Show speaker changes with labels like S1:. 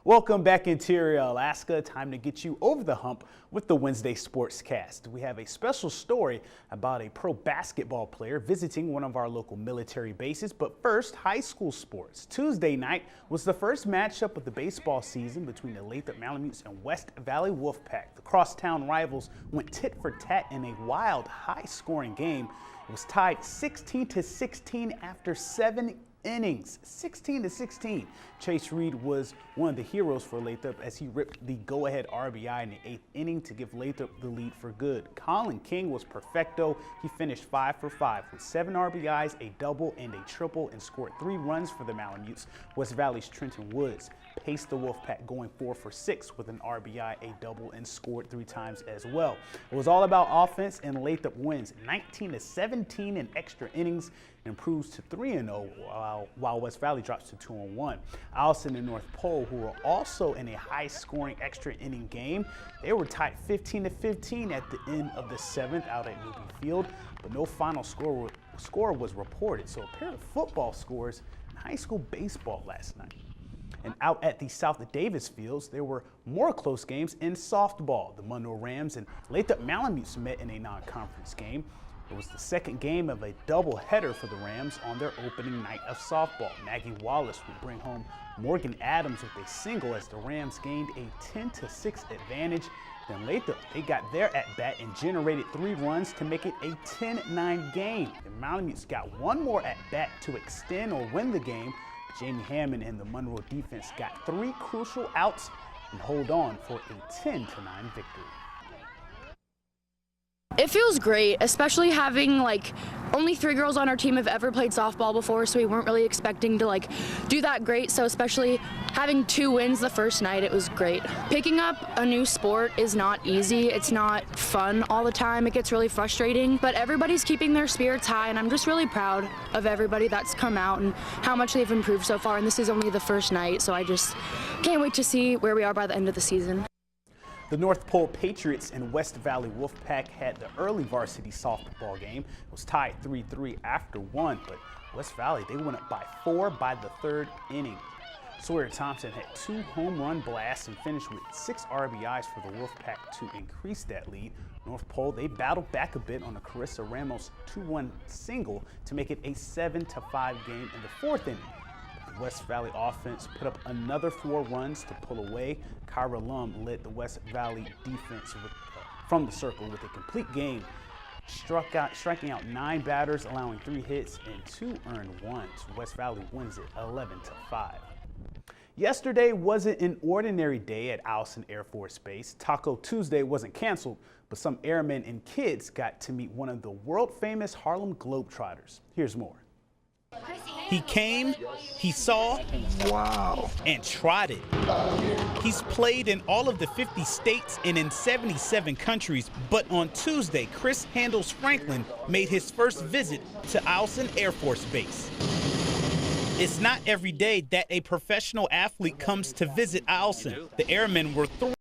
S1: Welcome back, Interior Alaska. Time to get you over the hump with the Wednesday Sportscast. We have a special story about a pro basketball player visiting one of our local military bases. But first, high school sports. Tuesday night was the first matchup of the baseball season between the Lathrop Malamutes and West Valley Wolfpack. The crosstown rivals went tit for tat in a wild, high-scoring game. It was tied 16-16 after 7 innings, 16-16. Chase Reed was one of the heroes for Lathrop as he ripped the go-ahead RBI in the 8th inning to give Lathrop the lead for good. Colin King was perfecto. He finished 5 for 5 with 7 RBIs, a double, and a triple, and scored 3 runs for the Malamutes. West Valley's Trenton Woods paced the Wolfpack, going 4 for 6 with an RBI, a double, and scored 3 times as well. It was all about offense, and Lathrop wins 19-17 in extra innings, improves to 3-0 while West Valley drops to 2-1. Allison and North Pole, who were also in a high-scoring extra inning game, they were tied 15-15 at the end of the 7th out at Newby Field, but no final score was reported. So a pair of football scores in high school baseball last night. And out at the South Davis Fields, there were more close games in softball. The Monroe Rams and Lathrop Malamutes met in a non-conference game. It was the second game of a doubleheader for the Rams on their opening night of softball. Maggie Wallace would bring home Morgan Adams with a single as the Rams gained a 10-6 advantage. Then Lathrop, they got their at-bat and generated 3 runs to make it a 10-9 game. The Malamutes got one more at-bat to extend or win the game. Jamie Hammond and the Monroe defense got 3 crucial outs and hold on for a 10-9 victory.
S2: It feels great, especially having only 3 girls on our team have ever played softball before, so we weren't really expecting to do that great. So especially having 2 wins the first night, it was great. Picking up a new sport is not easy. It's not fun all the time. It gets really frustrating, but everybody's keeping their spirits high, and I'm just really proud of everybody that's come out and how much they've improved so far. And this is only the first night, so I just can't wait to see where we are by the end of the season.
S1: The North Pole Patriots and West Valley Wolfpack had the early varsity softball game. It was tied 3-3 after 1, but West Valley, they went up by 4 by the 3rd inning. Sawyer Thompson had 2 home run blasts and finished with 6 RBIs for the Wolfpack to increase that lead. North Pole, they battled back a bit on a Carissa Ramos 2-1 single to make it a 7-5 game in the 4th inning. The West Valley offense put up another 4 runs to pull away. Kyra Lum led the West Valley defense from the circle with a complete game, striking out 9 batters, allowing 3 hits and 2 earned runs. West Valley wins it 11-5. Yesterday wasn't an ordinary day at Allison Air Force Base. Taco Tuesday wasn't canceled, but some airmen and kids got to meet one of the world-famous Harlem Globetrotters. Here's more. He came, he saw, wow, and trotted. He's played in all of the 50 states and in 77 countries, but on Tuesday, Chris Handles Franklin made his first visit to Allison Air Force Base. It's not every day that a professional athlete comes to visit Allison. The airmen were thrilled